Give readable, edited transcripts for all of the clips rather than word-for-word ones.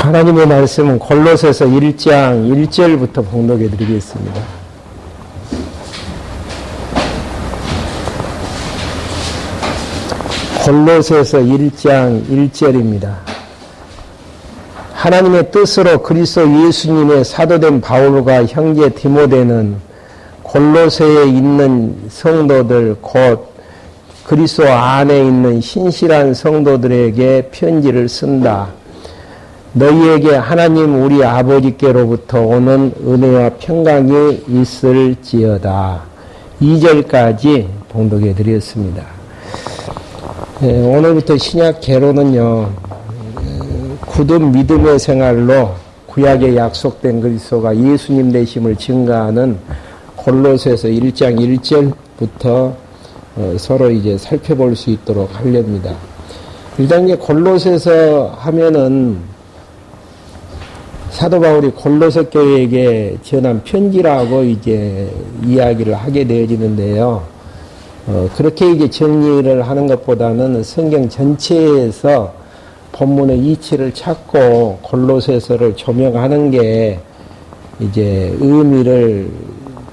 하나님의 말씀은 골로새서 1장 1절부터 봉독해 드리겠습니다. 골로새서 1장 1절입니다. 하나님의 뜻으로 그리스도 예수님의 사도된 바울과 형제 디모데는 골로새에 있는 성도들 곧 그리스도 안에 있는 신실한 성도들에게 편지를 쓴다. 너희에게 하나님 우리 아버지께로부터 오는 은혜와 평강이 있을지어다. 2절까지 봉독해 드렸습니다. 오늘부터 신약 개론은요, 굳은 믿음의 생활로 구약에 약속된 그리스도가 예수님 되심을 증거하는 골로새서 1장 1절부터 서로 이제 살펴볼 수 있도록 하렵니다. 일단 이제 골로새서 하면은 사도 바울이 골로새 교회에게 전한 편지라고 이제 이야기를 하게 되어지는데요. 그렇게 이제 정리를 하는 것보다는 성경 전체에서 본문의 이치를 찾고 골로새서를 조명하는 게 이제 의미를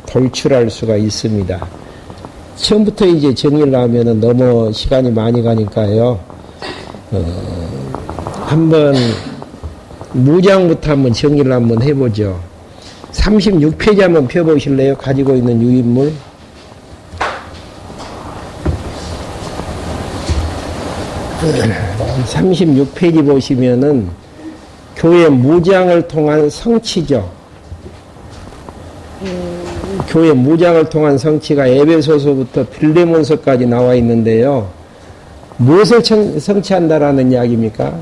돌출할 수가 있습니다. 처음부터 이제 정리를 하면은 너무 시간이 많이 가니까요. 한번 무장부터 한번 정리를 한번 해보죠. 36페이지 한번 펴보실래요? 가지고 있는 유인물. 네, 36페이지 보시면은 교회 무장을 통한 성취죠. 교회 무장을 통한 성취가 에베소서부터 빌레몬서까지 나와 있는데요. 무엇을 성취한다라는 이야기입니까?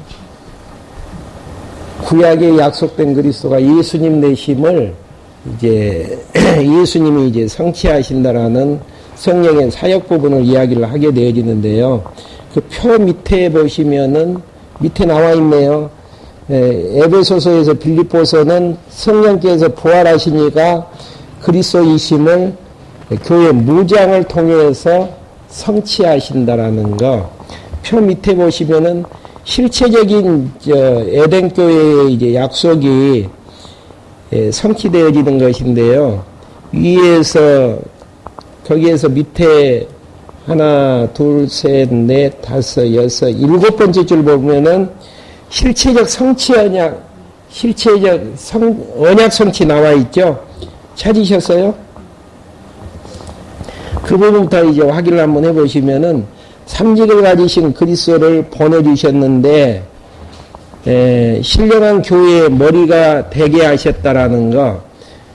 구약에 약속된 그리스도가 예수님 되심을 이제 예수님이 이제 성취하신다라는 성령의 사역 부분을 이야기를 하게 되어지는데요. 그 표 밑에 보시면은 밑에 나와 있네요. 에베소서에서 빌립보서는 성령께서 부활하시니까 그리스도이심을 교회 무장을 통해서 성취하신다라는 거. 표 밑에 보시면은 실체적인 에덴 교회의 이제 약속이 성취되어지는 것인데요. 위에서 거기에서 밑에 하나, 둘, 셋, 넷, 다섯, 여섯, 일곱 번째 줄 보면은 실체적 성취 언약, 실체적 언약 성취 나와 있죠. 찾으셨어요? 그 부분부터 이제 확인을 한번 해보시면은 삼직을 가지신 그리스도를 보내주셨는데 신령한 교회의 머리가 되게 하셨다라는 거.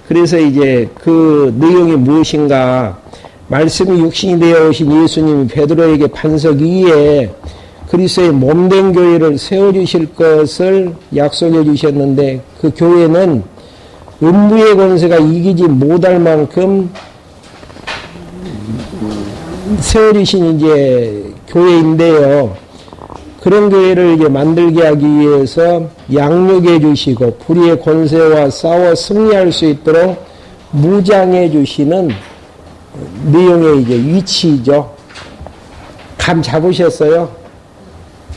그래서 이제 그 내용이 무엇인가? 말씀이 육신이 되어 오신 예수님이 베드로에게 반석 위에 그리스도의 몸된 교회를 세워주실 것을 약속해 주셨는데 그 교회는 음부의 권세가 이기지 못할 만큼 세워주신 이제 교회인데요. 그런 교회를 이제 만들게 하기 위해서 양육해 주시고 불의의 권세와 싸워 승리할 수 있도록 무장해 주시는 내용의 이제 위치죠. 감 잡으셨어요?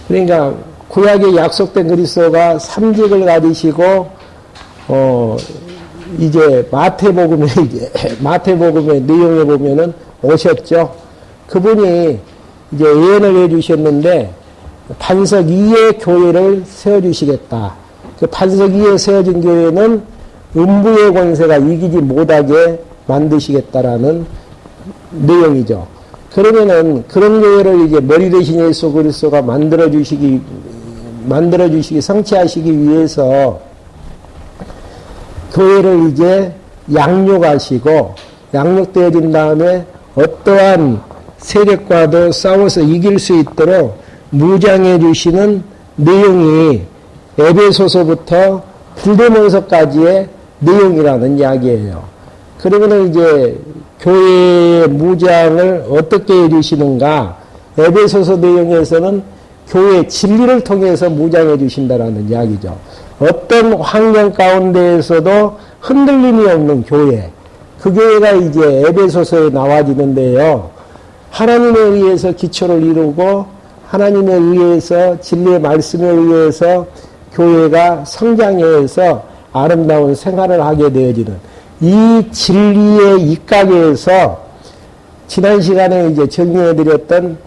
그러니까 구약에 약속된 그리스도가 삼직을 가지시고 이제 마태복음의 내용에 보면은 오셨죠. 그분이 이제 예언을 해주셨는데 반석 위에 교회를 세워주시겠다. 그 반석 위에 세워진 교회는 음부의 권세가 이기지 못하게 만드시겠다라는 내용이죠. 그러면은 그런 교회를 이제 머리 대신 예수 그리스도가 만들어주시기, 성취하시기 위해서 교회를 이제 양육하시고 양육되어진 다음에 어떠한 세력과도 싸워서 이길 수 있도록 무장해 주시는 내용이 에베소서부터 빌레몬서까지의 내용이라는 이야기예요. 그러면 이제 교회의 무장을 어떻게 해주시는가? 에베소서 내용에서는 교회 진리를 통해서 무장해 주신다라는 이야기죠. 어떤 환경 가운데에서도 흔들림이 없는 교회. 그 교회가 이제 에베소서에 나와지는데요. 하나님에 의해서 기초를 이루고 하나님에 의해서 진리의 말씀에 의해서 교회가 성장해서 아름다운 생활을 하게 되어지는 이 진리의 입각에서 지난 시간에 이제 정리해드렸던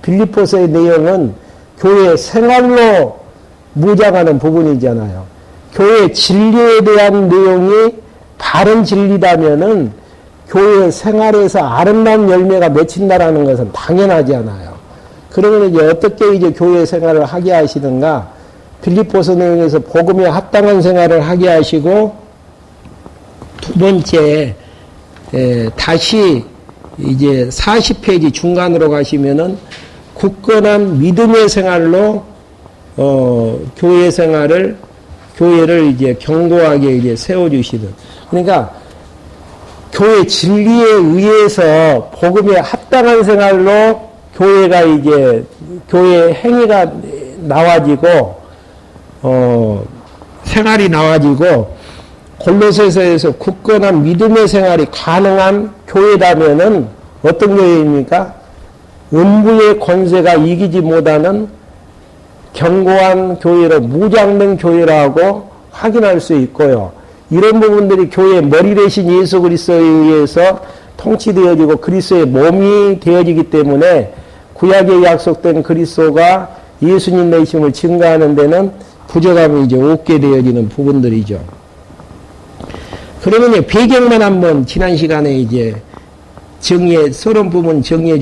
빌립보서의 내용은 교회 생활로 무장하는 부분이잖아요. 교회 진리에 대한 내용이 바른 진리라면은 교회 생활에서 아름다운 열매가 맺힌다라는 것은 당연하지 않아요. 그러면 이제 어떻게 이제 교회 생활을 하게 하시는가? 빌립보서 내용에서 복음에 합당한 생활을 하게 하시고, 두 번째, 다시 이제 40페이지 중간으로 가시면은 굳건한 믿음의 생활로 교회를 이제 견고하게 이제 세워주시는. 그러니까 교회 진리에 의해서 복음에 합당한 생활로 교회가 이제 교회 행위가 나와지고 생활이 나와지고 골로새서에서 굳건한 믿음의 생활이 가능한 교회라면은 어떤 교회입니까? 음부의 권세가 이기지 못하는 견고한 교회로 무장된 교회라고 확인할 수 있고요. 이런 부분들이 교회의 머리 대신 예수 그리스도에 의해서 통치되어지고 그리스도의 몸이 되어지기 때문에 구약에 약속된 그리스도가 예수님 내심을 증거하는 데는 부족함이 이제 없게 되어지는 부분들이죠. 그러면 배경만 한번 지난 시간에 이제 서론 부분 정리해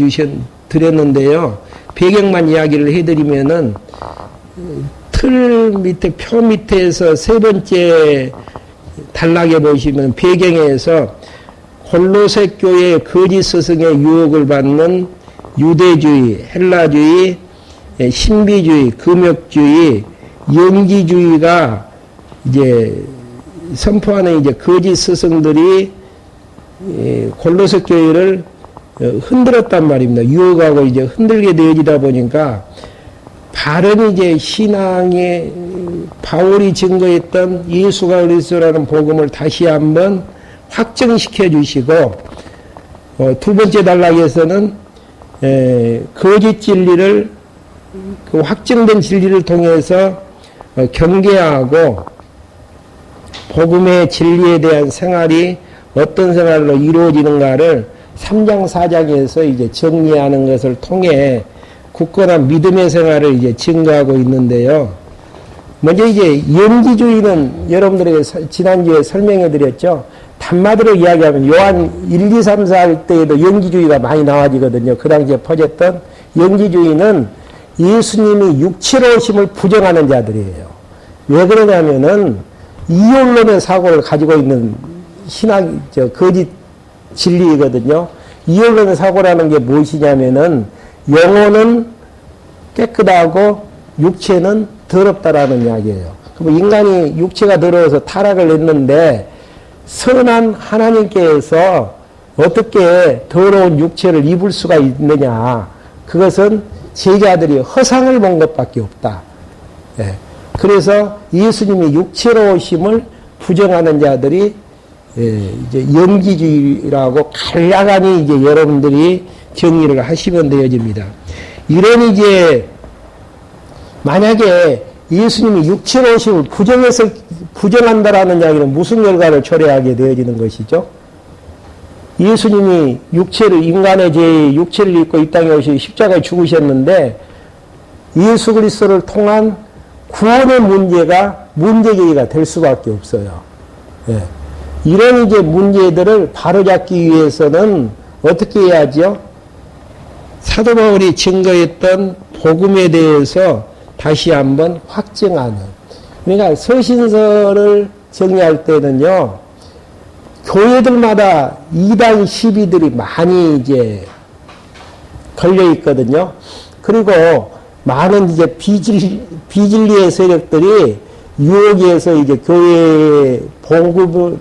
드렸는데요. 배경만 이야기를 해드리면은 틀 밑에, 표 밑에서 세 번째 단락에 보시면 배경에서 골로새 교회의 거짓 스승의 유혹을 받는 유대주의, 헬라주의, 신비주의, 금욕주의, 영지주의가 이제 선포하는 이제 거짓 스승들이 골로새 교회를 흔들었단 말입니다. 유혹하고 이제 흔들게 되어지다 보니까 바른 이제 신앙의 바울이 증거했던 예수가 그리스도라는 복음을 다시 한번 확정시켜 주시고, 두 번째 단락에서는 거짓 진리를 그 확정된 진리를 통해서 경계하고 복음의 진리에 대한 생활이 어떤 생활로 이루어지는가를 3장 4장에서 이제 정리하는 것을 통해 굳건한 믿음의 생활을 이제 증거하고 있는데요. 먼저 이제 영지주의는 여러분들에게 지난주에 설명해 드렸죠. 단마디로 이야기하면 요한 1, 2, 3, 4 할 때에도 영지주의가 많이 나와지거든요. 그 당시에 퍼졌던 영지주의는 예수님이 육체로 오심을 부정하는 자들이에요. 왜 그러냐면은 이혼론의 사고를 가지고 있는 거짓 진리이거든요. 이혼론의 사고라는 게 무엇이냐면은 영혼은 깨끗하고 육체는 더럽다라는 이야기예요. 그럼 인간이 육체가 더러워서 타락을 했는데 선한 하나님께서 어떻게 더러운 육체를 입을 수가 있느냐. 그것은 제자들이 허상을 본 것밖에 없다. 예. 그래서 예수님이 육체로 오심을 부정하는 자들이 이제 영지주의라고 간략하니 이제 여러분들이 정리를 하시면 되어집니다. 이런 이제 만약에 예수님이 육체로 오심을 부정한다라는 이야기는 무슨 결과를 초래하게 되어지는 것이죠? 예수님이 인간의 죄의 육체를 입고 이 땅에 오시 십자가에 죽으셨는데 예수 그리스도를 통한 구원의 문제제기가 될 수밖에 없어요. 예. 이런 이제 문제들을 바로잡기 위해서는 어떻게 해야죠? 사도 바울이 증거했던 복음에 대해서 다시 한번 확증하는. 그러니까 서신서를 정리할 때는요, 교회들마다 이단 시비들이 많이 이제 걸려 있거든요. 그리고 많은 이제 비진리의 세력들이 유혹에서 이제 교회의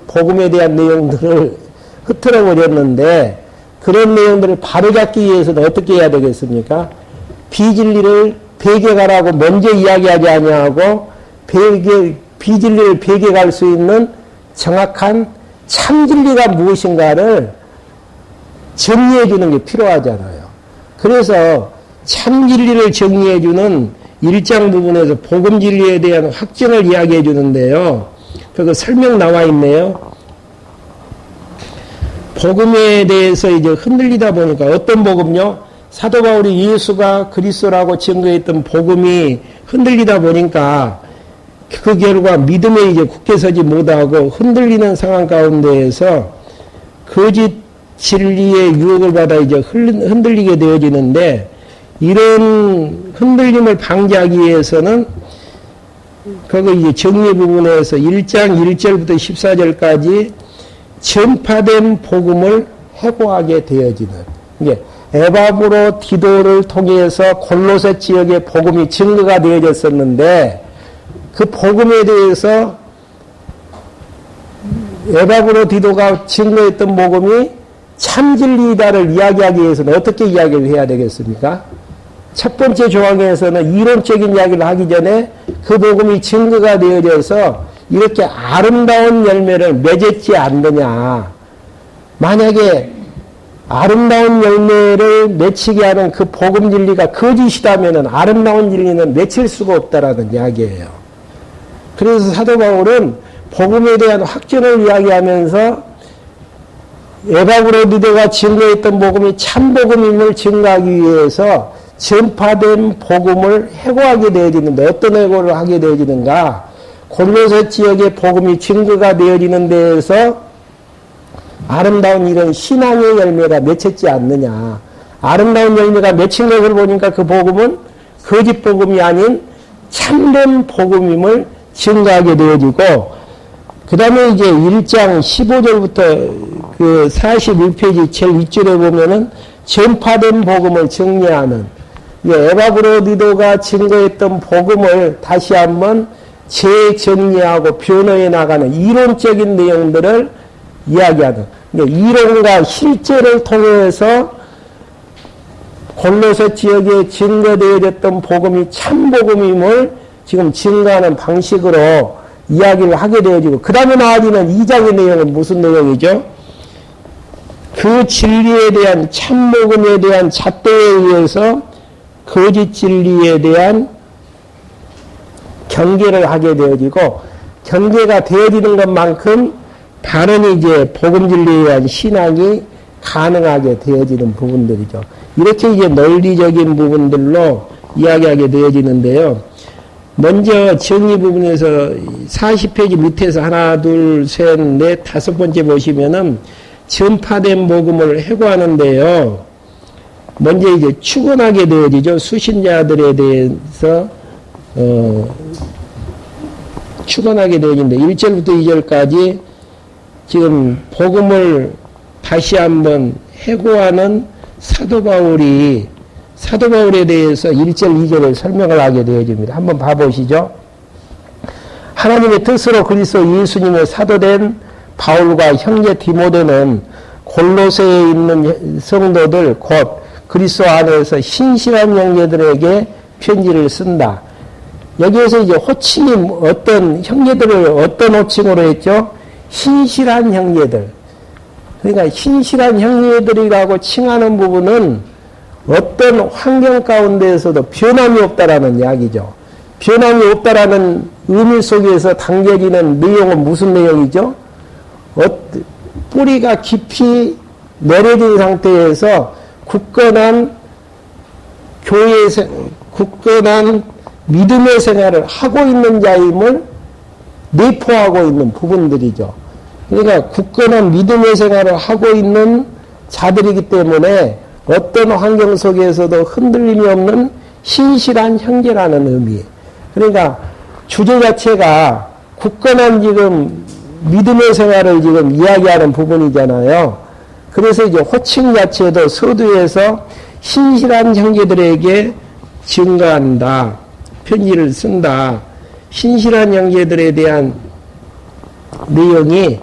복음에 대한 내용들을 흐트러 버렸는데, 그런 내용들을 바로잡기 위해서는 어떻게 해야 되겠습니까? 비진리를 배격하라고 먼저 이야기하지 아니하고 비진리를 배격할 수 있는 정확한 참진리가 무엇인가를 정리해 주는 게 필요하잖아요. 그래서 참진리를 정리해 주는 1장 부분에서 복음 진리에 대한 확증을 이야기해 주는데요. 그 설명 나와 있네요. 복음에 대해서 이제 흔들리다 보니까 어떤 복음요? 사도 바울이 예수가 그리스도라고 증거했던 복음이 흔들리다 보니까 그 결과 믿음에 이제 굳게 서지 못하고 흔들리는 상황 가운데에서 거짓 진리의 유혹을 받아 이제 흔들리게 되어지는데, 이런 흔들림을 방지하기 위해서는 거기 이제 정리 부분에서 1장 1절부터 14절까지 전파된 복음을 해고하게 되어지는, 이게 에바브로 디도를 통해서 골로새 지역의 복음이 증거가 되어졌었는데, 그 복음에 대해서 에바브로 디도가 증거했던 복음이 참진리이다를 이야기하기 위해서는 어떻게 이야기를 해야 되겠습니까? 첫 번째 조항에서는 이론적인 이야기를 하기 전에 그 복음이 증거가 되어져서 이렇게 아름다운 열매를 맺었지 않느냐. 만약에 아름다운 열매를 맺히게 하는 그 복음 진리가 거짓이라면 아름다운 진리는 맺힐 수가 없다라는 이야기예요. 그래서 사도 바울은 복음에 대한 확증을 이야기하면서 에바브로 디도가 증거했던 복음이 참복음임을 증거하기 위해서 전파된 복음을 해고하게 되어지는데, 어떤 해고를 하게 되어지는가? 골로새 지역의 복음이 증거가 되어지는 데에서 아름다운 이런 신앙의 열매가 맺혔지 않느냐. 아름다운 열매가 맺힌 것을 보니까 그 복음은 거짓 복음이 아닌 참된 복음임을 증거하게 되어지고, 그 다음에 이제 1장 15절부터 그 41페이지 제일 윗줄에 보면은 전파된 복음을 정리하는, 에바브로 디도가 증거했던 복음을 다시 한번 재정리하고 변호해 나가는 이론적인 내용들을 이야기하는, 이론과 실제를 통해서 골로새 지역에 증거되어졌던 복음이 참복음임을 지금 증거하는 방식으로 이야기를 하게 되어지고, 그 다음에 나와지는 2장의 내용은 무슨 내용이죠? 그 진리에 대한 참복음에 대한 잣대에 의해서 거짓 진리에 대한 경계를 하게 되어지고, 경계가 되어지는 것만큼 바른 이제 복음 진리에 대한 신앙이 가능하게 되어지는 부분들이죠. 이렇게 이제 논리적인 부분들로 이야기하게 되어지는데요. 먼저 정리 부분에서 40페이지 밑에서 하나, 둘, 셋, 넷, 다섯 번째 보시면은 전파된 복음을 해고하는데요. 먼저 이제 축원하게 되어지죠. 수신자들에 대해서 축원하게 되어지는데 1절부터 2절까지 지금 복음을 다시 한번 해고하는 사도 바울에 대해서 1절, 2절을 설명을 하게 되어집니다. 한번 봐보시죠. 하나님의 뜻으로 그리스도 예수님의 사도된 바울과 형제 디모데는 골로새에 있는 성도들 곧 그리스도 안에서 신실한 형제들에게 편지를 쓴다. 여기에서 이제 호칭이 어떤 형제들을 어떤 호칭으로 했죠? 신실한 형제들. 그러니까 신실한 형제들이라고 칭하는 부분은 어떤 환경 가운데에서도 변함이 없다라는 이야기죠. 변함이 없다라는 의미 속에서 담겨지는 내용은 무슨 내용이죠? 뿌리가 깊이 내려진 상태에서 굳건한 굳건한 믿음의 생활을 하고 있는 자임을 내포하고 있는 부분들이죠. 그러니까 굳건한 믿음의 생활을 하고 있는 자들이기 때문에 어떤 환경 속에서도 흔들림이 없는 신실한 형제라는 의미. 그러니까 주제 자체가 굳건한 지금 믿음의 생활을 지금 이야기하는 부분이잖아요. 그래서 이제 호칭 자체도 서두에서 신실한 형제들에게 증거한다. 편지를 쓴다. 신실한 형제들에 대한 내용이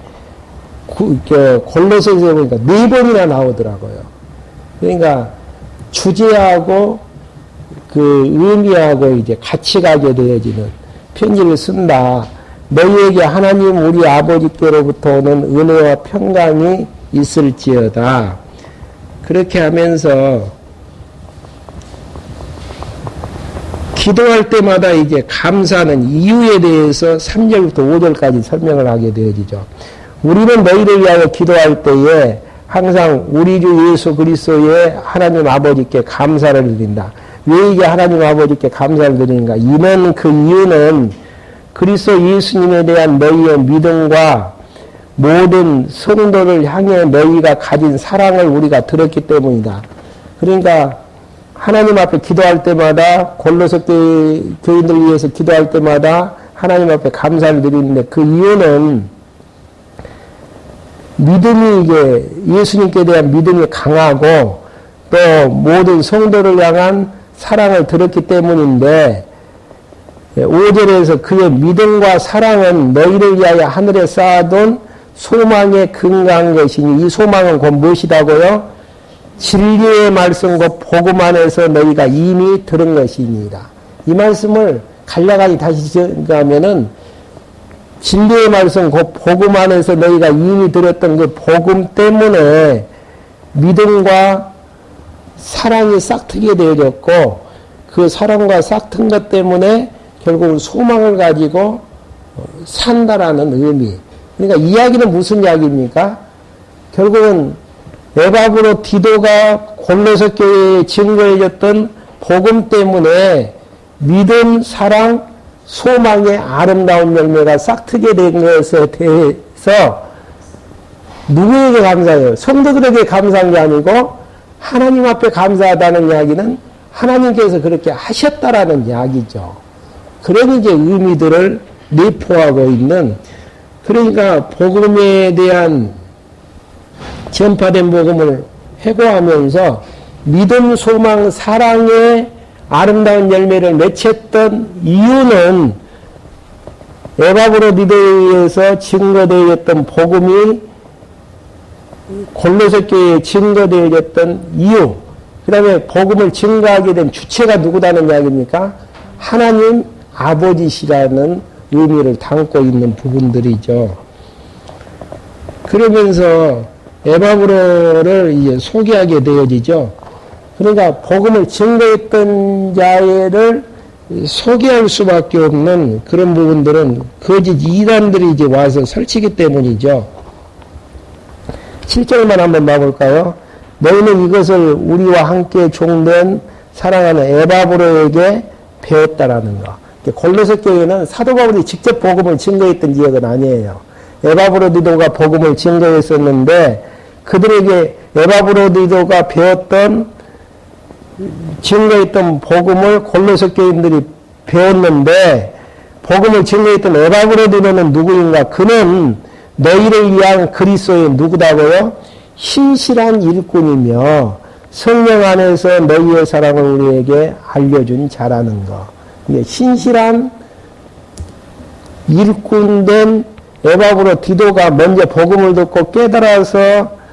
골로새서 보니까 4번이나 나오더라고요. 그러니까 주제하고 그 의미하고 이제 같이 가게 되어지는 편지를 쓴다. 너희에게 하나님 우리 아버지께로부터 오는 은혜와 평강이 있을지어다. 그렇게 하면서 기도할 때마다 이제 감사하는 이유에 대해서 3절부터 5절까지 설명을 하게 되어지죠. 우리는 너희를 위하여 기도할 때에 항상 우리 주 예수 그리스도의 하나님 아버지께 감사를 드린다. 왜 이게 하나님 아버지께 감사를 드리는가? 이는 그 이유는 그리스도 예수님에 대한 너희의 믿음과 모든 성도를 향해 너희가 가진 사랑을 우리가 들었기 때문이다. 그러니까 하나님 앞에 기도할 때마다 골로새 교인들을 위해서 기도할 때마다 하나님 앞에 감사를 드리는데 그 이유는 믿음이 이게 예수님께 대한 믿음이 강하고 또 모든 성도를 향한 사랑을 들었기 때문인데 5절에서 그의 믿음과 사랑은 너희를 위하여 하늘에 쌓아둔 소망에 근거한 것이니 이 소망은 곧 무엇이라고요? 진리의 말씀 곧 복음 안에서 너희가 이미 들은 것이니라. 이 말씀을 간략하게 다시 정리하면은 진리의 말씀 곧 복음 안에서 너희가 이미 들었던 그 복음 때문에 믿음과 사랑이 싹트게 되어졌고 그 사랑과 싹튼 것 때문에 결국은 소망을 가지고 산다라는 의미. 그러니까 이야기는 무슨 이야기입니까? 결국은 에바브로디도가 골로새 교회에 증거해줬던 복음 때문에 믿음, 사랑, 소망의 아름다운 열매가 싹트게 된 것에 대해서 누구에게 감사해요? 성도들에게 감사한 게 아니고 하나님 앞에 감사하다는 이야기는 하나님께서 그렇게 하셨다라는 이야기죠. 그런 이제 의미들을 내포하고 있는, 그러니까 복음에 대한 전파된 복음을 회고하면서 믿음, 소망, 사랑의 아름다운 열매를 맺혔던 이유는 에바브로디도에서 증거되어졌던 복음이 골로새 교회에 증거되어졌던 이유, 그 다음에 복음을 증거하게 된 주체가 누구다는 이야기입니까? 하나님 아버지시라는 의미를 담고 있는 부분들이죠. 그러면서 에바브로를 이제 소개하게 되어지죠. 그러니까 복음을 증거했던 자를 소개할 수밖에 없는 그런 부분들은 거짓 이단들이 이제 와서 설치기 때문이죠. 7절만 한번 봐볼까요? 너희는 이것을 우리와 함께 종된 사랑하는 에바브로에게 배웠다라는 거. 골로새 교회는 사도 바울이 직접 복음을 증거했던 지역은 아니에요. 에바브로디도가 복음을 증거했었는데 그들에게 에바브로디도가 배웠던 증거했던 복음을 골로새 교인들이 배웠는데 복음을 증거했던 에바브로디도는 누구인가? 그는 너희를 위한 그리스도의 누구다고요? 신실한 일꾼이며 성령 안에서 너희의 사랑을 우리에게 알려준 자라는 거. 신실한 일꾼된 에바브로디도가 먼저 복음을 듣고 깨달아서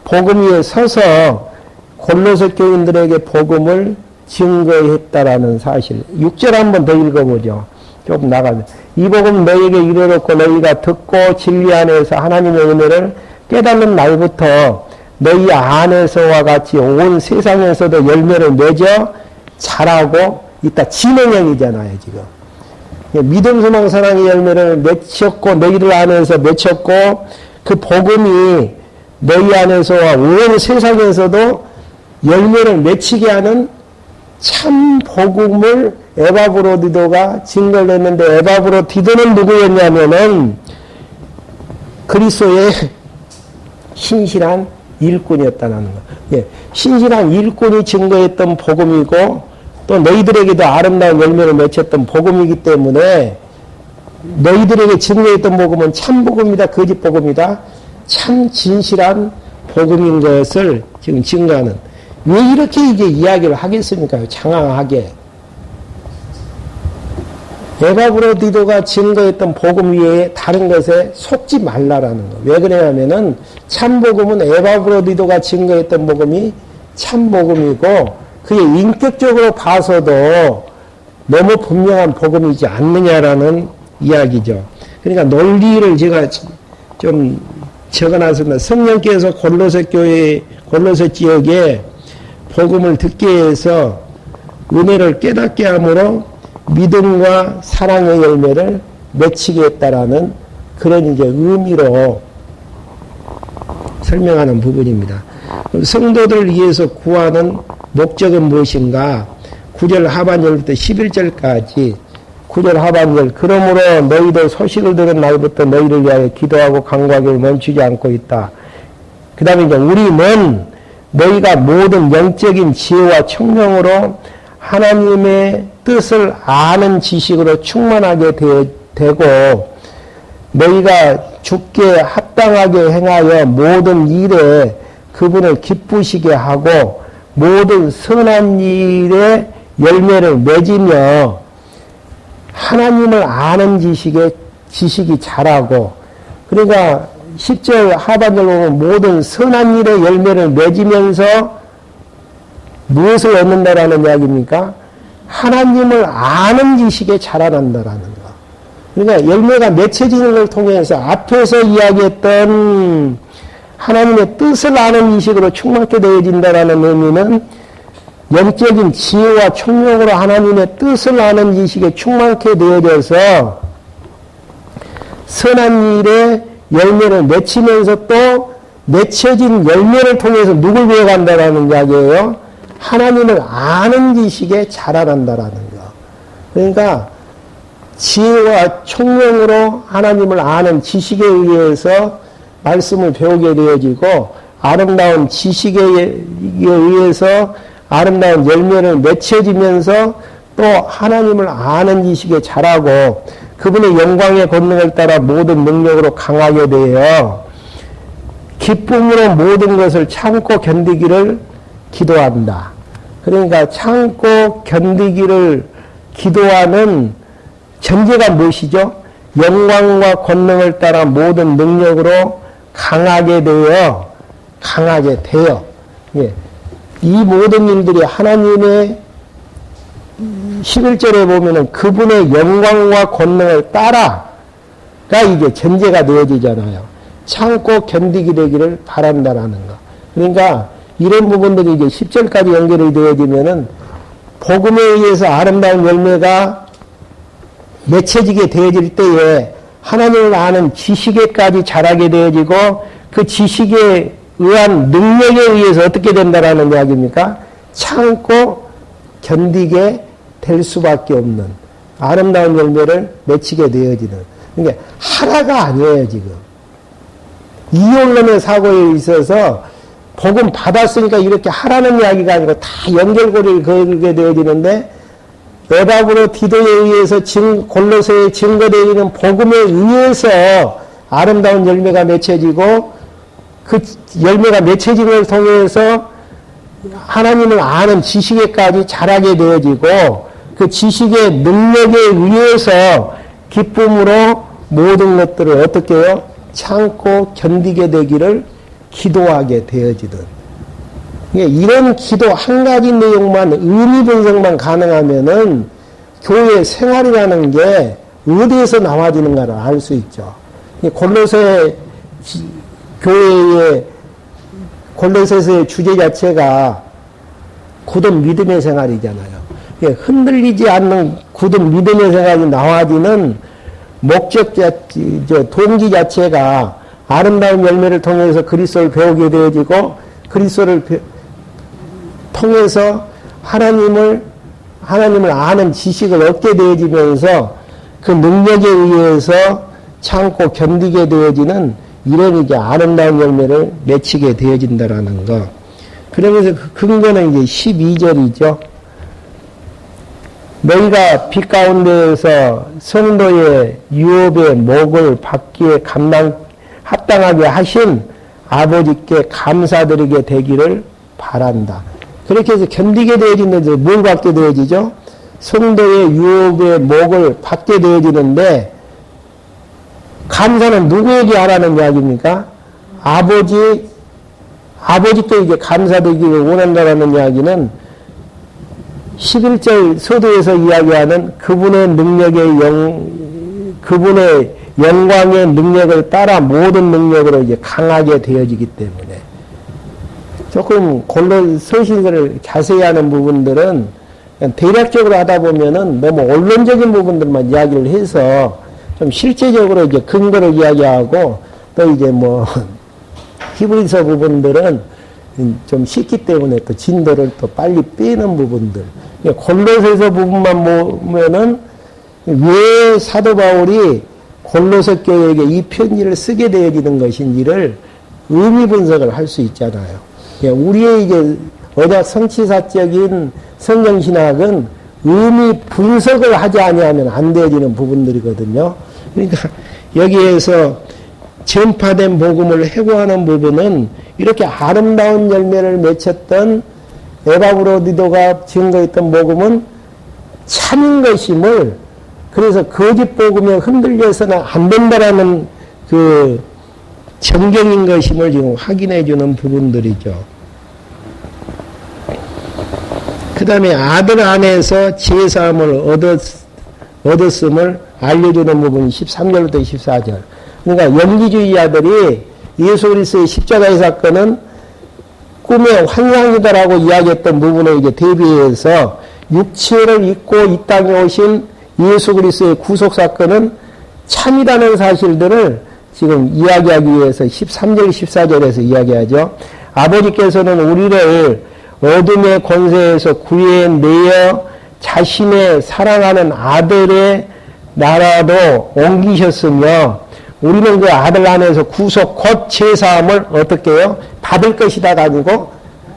복음 위에 서서 골로새 교인들에게 복음을 증거했다라는 사실. 6절 한번 더 읽어보죠. 조금 나가면. 이 복음 너희에게 이르렀고 너희가 듣고 진리 안에서 하나님의 은혜를 깨닫는 날부터 너희 안에서와 같이 온 세상에서도 열매를 맺어 자라고 있다. 진행형이잖아요, 지금. 믿음, 소망, 사랑의 열매를 맺혔고 너희들 안에서 맺혔고 그 복음이 너희 안에서와 온 세상에서도 열매를 맺히게 하는 참 복음을 에바브로디도가 증거를 했는데 에바브로디도는 누구였냐면은 그리스도의 신실한 일꾼이었다는 거. 예, 신실한 일꾼이 증거했던 복음이고 또 너희들에게도 아름다운 열매를 맺혔던 복음이기 때문에 너희들에게 증거했던 복음은 참 복음이다, 거짓 복음이다, 참 진실한 복음인 것을 지금 증거하는. 왜 이렇게 이제 이야기를 하겠습니까? 장황하게. 에바브로디도가 증거했던 복음 외에 다른 것에 속지 말라라는 거. 왜 그러냐면은 참 복음은 에바브로디도가 증거했던 복음이 참 복음이고 그게 인격적으로 봐서도 너무 분명한 복음이지 않느냐라는 이야기죠. 그러니까 논리를 제가 좀 적어놨습니다. 성령께서 골로새 교회, 골로새 지역에 복음을 듣게 해서 은혜를 깨닫게 함으로 믿음과 사랑의 열매를 맺히겠다라는 그런 이제 의미로 설명하는 부분입니다. 성도들을 위해서 구하는 목적은 무엇인가? 9절 하반절부터 11절까지 9절 하반절 그러므로 너희도 소식을 들은 날부터 너희를 위하여 기도하고 간구하기를 멈추지 않고 있다. 그 다음에 이제 우리는 너희가 모든 영적인 지혜와 청명으로 하나님의 뜻을 아는 지식으로 충만하게 되고 너희가 주께 합당하게 행하여 모든 일에 그분을 기쁘시게 하고 모든 선한 일에 열매를 맺으며 하나님을 아는 지식이 자라고 그러니까 10절 하반절 보면 모든 선한 일에 열매를 맺으면서 무엇을 얻는다라는 이야기입니까? 하나님을 아는 지식에 자라난다라는 거. 그러니까 열매가 맺혀지는 걸 통해서 앞에서 이야기했던 하나님의 뜻을 아는 지식으로 충만케 되어진다라는 의미는 영적인 지혜와 총명으로 하나님의 뜻을 아는 지식에 충만케 되어져서 선한 일에 열매를 맺히면서 또 맺혀진 열매를 통해서 누굴 배워간다라는 이야기예요. 하나님을 아는 지식에 자라난다라는 거. 그러니까 지혜와 총명으로 하나님을 아는 지식에 의해서 말씀을 배우게 되어지고 아름다운 지식에 의해서 아름다운 열매를 맺혀지면서 또 하나님을 아는 지식에 자라고 그분의 영광의 권능을 따라 모든 능력으로 강하게 되어 기쁨으로 모든 것을 참고 견디기를 기도한다. 그러니까 참고 견디기를 기도하는 전제가 무엇이죠? 영광과 권능을 따라 모든 능력으로 강하게 되어 예. 이 모든 일들이 하나님의 11절에 보면은 그분의 영광과 권능을 따라가 이게 전제가 되어지잖아요. 참고 견디게 되기를 바란다라는 거. 그러니까 이런 부분들이 이제 10절까지 연결이 되어지면은 복음에 의해서 아름다운 열매가 맺혀지게 되어질 때에 하나님을 아는 지식에까지 자라게 되어지고 그 지식에 의한 능력에 의해서 어떻게 된다라는 이야기입니까? 참고 견디게 될 수밖에 없는 아름다운 열매를 맺히게 되어지는. 그러니까 하나가 아니에요, 지금. 이혼론의 사고에 있어서 복음 받았으니까 이렇게 하라는 이야기가 아니고 다 연결고리를 걸게 되어지는데 에바브로 디도에 의해서 골로새에 증거되어지는 복음에 의해서 아름다운 열매가 맺혀지고 그 열매가 맺혀진 걸 통해서 하나님을 아는 지식에까지 자라게 되어지고 그 지식의 능력에 의해서 기쁨으로 모든 것들을 어떻게 해요? 참고 견디게 되기를 기도하게 되어지든. 이런 기도 한 가지 내용만 의미 분석만 가능하면은 교회 생활이라는 게 어디에서 나와지는가를 알 수 있죠. 골로새 교회의 골로새서의 주제 자체가 굳은 믿음의 생활이잖아요. 흔들리지 않는 굳은 믿음의 생활이 나와지는 목적 동기 자체가 아름다운 열매를 통해서 그리스도를 배우게 되어지고 그리스도를 통해서 하나님을 아는 지식을 얻게 되어지면서 그 능력에 의해서 참고 견디게 되어지는 이런 이제 아름다운 열매를 맺히게 되어진다라는 거. 그러면서 그 근거는 이제 12절이죠. 너희가 빛 가운데에서 성도의 유업의 목을 받기에 합당하게 하신 아버지께 감사드리게 되기를 바란다. 그렇게 해서 견디게 되어지는데 뭘 받게 되어지죠? 성도의 유업의 목을 받게 되어지는데 감사는 누구에게 하라는 이야기입니까? 아버지께 이제 감사드리기를 원한다라는 이야기는 11절 서두에서 이야기하는 그분의 영광의 능력을 따라 모든 능력으로 이제 강하게 되어지기 때문에 조금 서신서를 자세히 하는 부분들은 대략적으로 하다 보면은 너무 원론적인 부분들만 이야기를 해서 좀 실제적으로 이제 근거를 이야기하고 또 이제 뭐 히브리서 부분들은 좀 쉽기 때문에 또 진도를 또 빨리 빼는 부분들. 골로새서 부분만 보면은 왜 사도 바울이 골로새 교회에게 이 편지를 쓰게 되어지는 것인지를 의미 분석을 할 수 있잖아요. 우리의 이제 언약 성취사적인 성경신학은 의미 분석을 하지 아니하면 안 되어지는 부분들이거든요. 그러니까 여기에서 전파된 복음을 해고하는 부분은 이렇게 아름다운 열매를 맺혔던 에바브로디도가 증거했던 복음은 참인 것임을, 그래서 거짓 복음에 흔들려서는 안 된다라는 그 정경인 것임을 지금 확인해 주는 부분들이죠. 그 다음에 아들 안에서 제사함을 얻었음을 알려주는 부분이 13절부터 14절. 그러니까 영지주의자들이 예수 그리스도의 십자가의 사건은 꿈의 환상이다라고 이야기했던 부분에 이제 대비해서 육체를 입고 이 땅에 오신 예수 그리스도의 구속 사건은 참이라는 사실들을 지금 이야기하기 위해서 13절, 14절에서 이야기하죠. 아버지께서는 우리를 어둠의 권세에서 구해내어 자신의 사랑하는 아들의 나라로 옮기셨으며 우리는 그 아들 안에서 구속 곧 제사함을 어떻게 해요? 받을 것이다가 아니고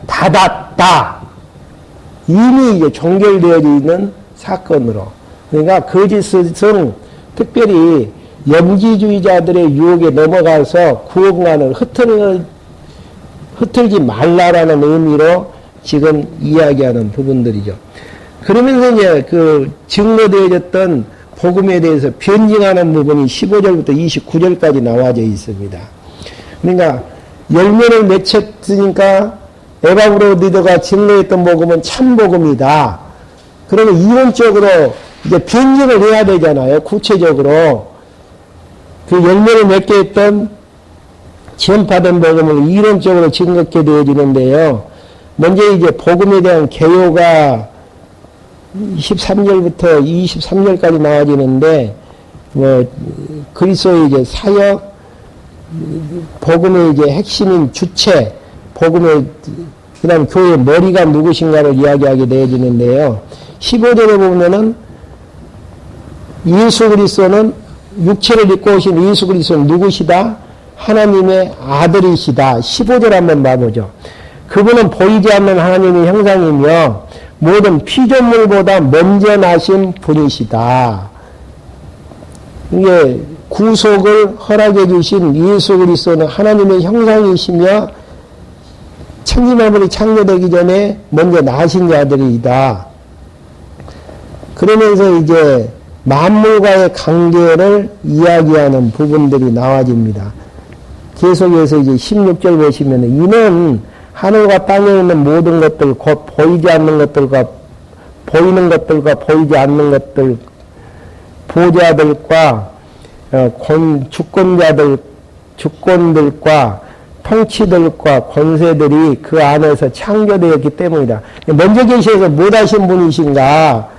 받았다. 이미 이제 종결되어지는 사건으로. 그러니까 거짓은 특별히 영지주의자들의 유혹에 넘어가서 구원관을 흩을지 말라라는 의미로 지금 이야기하는 부분들이죠. 그러면서 이제 그 증거되어졌던 복음에 대해서 변증하는 부분이 15절부터 29절까지 나와져 있습니다. 그러니까 열매를 맺혔으니까 에바브로디도가 증거했던 복음은 참 복음이다. 그러면 이론적으로 이제 변증을 해야 되잖아요. 구체적으로 그 열매를 맺게 했던 전파된 복음을 이론적으로 증거하게 되어지는데요. 먼저 이제 복음에 대한 개요가 13절부터 23절까지 나와지는데, 뭐, 그리스도의 이제 사역, 복음의 이제 핵심인 주체, 복음의, 그 다음 교회의 머리가 누구신가를 이야기하게 되어지는데요. 15절에 보면은 예수 그리스도는 육체를 입고 오신 예수 그리스도는 누구시다? 하나님의 아들이시다. 15절 한번 봐보죠. 그분은 보이지 않는 하나님의 형상이며 모든 피조물보다 먼저 나신 분이시다. 이게 구속을 허락해 주신 예수 그리스도는 하나님의 형상이시며 천지만물이 창조되기 전에 먼저 나신 자들이다. 그러면서 이제 만물과의 관계를 이야기하는 부분들이 나와집니다. 계속해서 이제 16절 보시면 이는 하늘과 땅에 있는 모든 것들, 곧 보이지 않는 것들과 보이는 것들과 보이지 않는 것들, 보좌들과 주권들과 통치들과 권세들이 그 안에서 창조되었기 때문이다. 먼저 계셔서 못하신 분이신가?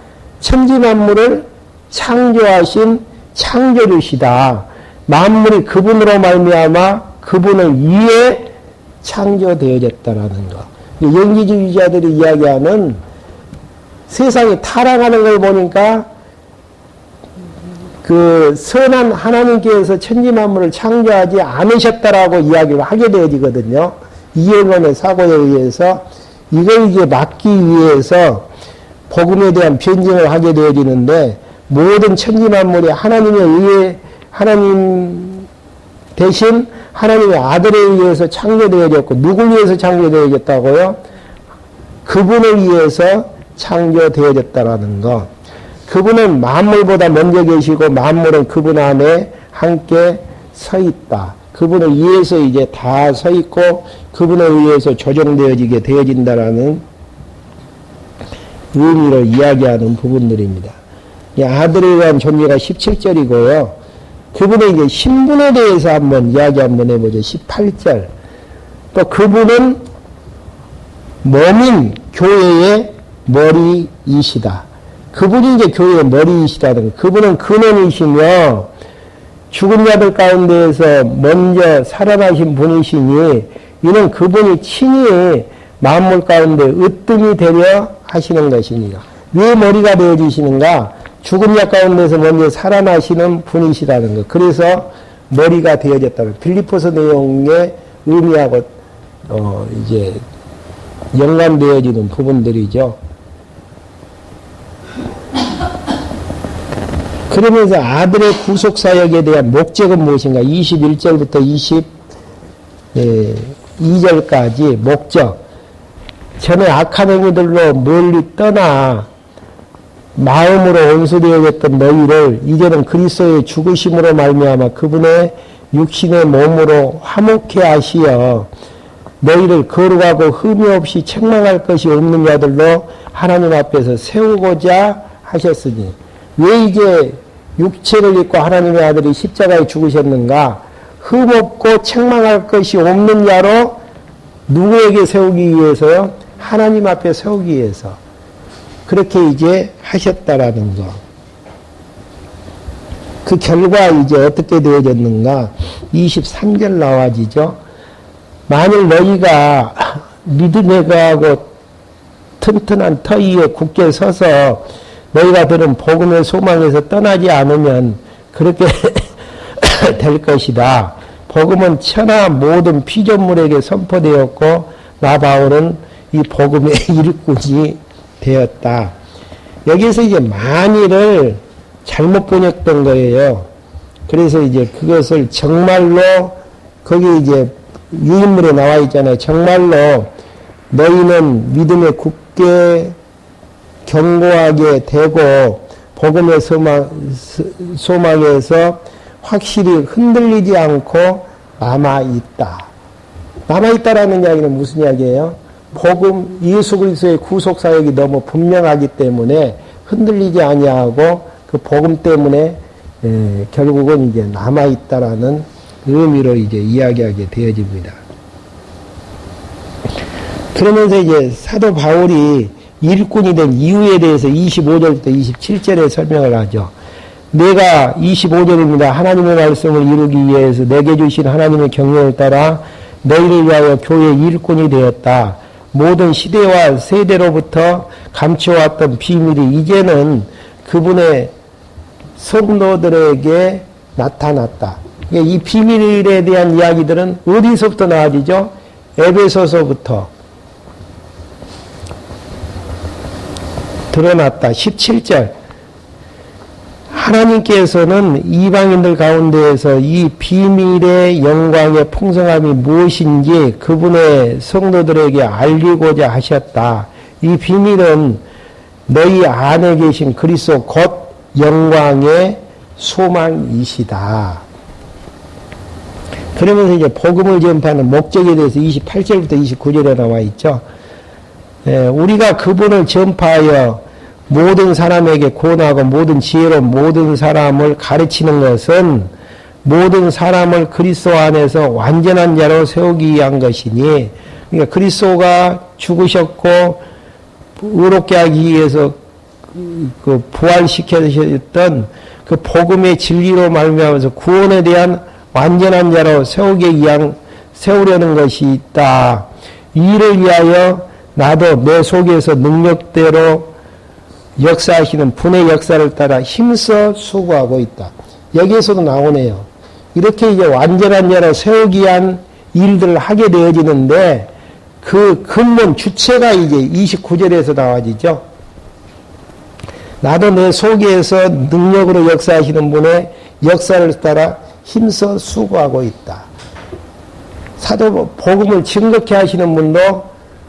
천지만물을 창조하신 창조주시다. 만물이 그분으로 말미암아 그분을 위해 창조되어졌다라는 거. 영지주의자들이 이야기하는 세상이 타락하는 걸 보니까 그 선한 하나님께서 천지만물을 창조하지 않으셨다라고 이야기를 하게 되어지거든요. 이언론의 사고에 의해서 이걸 이제 막기 위해서 복음에 대한 변증을 하게 되어지는데 모든 천지만물이 하나님에 의해 하나님 대신 하나님의 아들에 의해서 창조되어졌고 누굴 위해서 창조되어졌다고요? 그분을 위해서 창조되어졌다라는 것. 그분은 만물보다 먼저 계시고 만물은 그분 안에 함께 서 있다. 그분을 위해서 이제 다 서 있고 그분에 의해서 조정되어지게 되어진다라는 의미를 이야기하는 부분들입니다. 아들에 대한 존재가 17절이고요. 그분의 이제 신분에 대해서 한번 이야기 한번 해보죠. 18절. 또 그분은 몸인 교회의 머리이시다. 그분이 이제 교회의 머리이시다는 거. 그분은 근원이시며 죽은 자들 가운데에서 먼저 살아나신 분이시니 이는 그분이 친히 만물 가운데 으뜸이 되려 하시는 것이니라. 왜 머리가 되어지시는가? 죽은 자 가운데서 먼저 살아나시는 분이시라는 것. 그래서 머리가 되어졌다는 빌립보서 내용에 의미하고 이제 연관되어지는 부분들이죠. 그러면서 아들의 구속사역에 대한 목적은 무엇인가? 21절부터 22절까지 목적. 전에 악한 행위들로 멀리 떠나 마음으로 원수되어졌던 너희를 이제는 그리스도의 죽으심으로 말미암아 그분의 육신의 몸으로 화목케 하시어 너희를 거룩하고 흠이 없이 책망할 것이 없는 자들로 하나님 앞에서 세우고자 하셨으니. 왜 이제 육체를 입고 하나님의 아들이 십자가에 죽으셨는가? 흠없고 책망할 것이 없는 자로 누구에게 세우기 위해서요? 하나님 앞에 세우기 위해서. 그렇게 이제 하셨다라는 거. 그 결과 이제 어떻게 되어졌는가? 23절 나와지죠. 만일 너희가 믿음에 거하고 튼튼한 터 위에 굳게 서서 너희가 들은 복음의 소망에서 떠나지 않으면 그렇게 될 것이다. 복음은 천하 모든 피조물에게 선포되었고 나 바울은 이 복음의 일꾼이 되었다. 여기서 이제 만일을 잘못 번역된 거예요. 그래서 이제 그것을 정말로 거기 이제 유인물에 나와 있잖아요. 정말로 너희는 믿음에 굳게 견고하게 되고 복음의 소망에서 확실히 흔들리지 않고 남아있다. 남아있다라는 이야기는 무슨 이야기예요? 복음, 예수 그리스도의 구속사역이 너무 분명하기 때문에 흔들리지 아니하고 그 복음 때문에 결국은 이제 남아있다라는 의미로 이제 이야기하게 되어집니다. 그러면서 이제 사도 바울이 일꾼이 된 이유에 대해서 25절부터 27절에 설명을 하죠. 내가 25절입니다. 하나님의 말씀을 이루기 위해서 내게 주신 하나님의 경륜을 따라 너희를 위하여 교회의 일꾼이 되었다. 모든 시대와 세대로부터 감춰왔던 비밀이 이제는 그분의 성도들에게 나타났다. 이 비밀에 대한 이야기들은 어디서부터 나와지죠? 에베소서부터 드러났다. 17절. 하나님께서는 이방인들 가운데에서 이 비밀의 영광의 풍성함이 무엇인지 그분의 성도들에게 알리고자 하셨다. 이 비밀은 너희 안에 계신 그리스도 곧 영광의 소망이시다. 그러면서 이제 복음을 전파하는 목적에 대해서 28절부터 29절에 나와 있죠. 우리가 그분을 전파하여 모든 사람에게 권하고 모든 지혜로 모든 사람을 가르치는 것은 모든 사람을 그리스도 안에서 완전한 자로 세우기 위한 것이니, 그러니까 그리스도가 죽으셨고 의롭게 하기 위해서 그 부활시켜주셨던 그 복음의 진리로 말미암아서 구원에 대한 완전한 자로 세우려는 것이 있다. 이를 위하여 나도 내 속에서 능력대로 역사하시는 분의 역사를 따라 힘써 수고하고 있다. 여기에서도 나오네요. 이렇게 이제 완전한 자로 세우기 위한 일들을 하게 되어지는데 그 근본 주체가 이제 29절에서 나와지죠. 나도 내 속에서 능력으로 역사하시는 분의 역사를 따라 힘써 수고하고 있다. 복음을 증거케 하시는 분도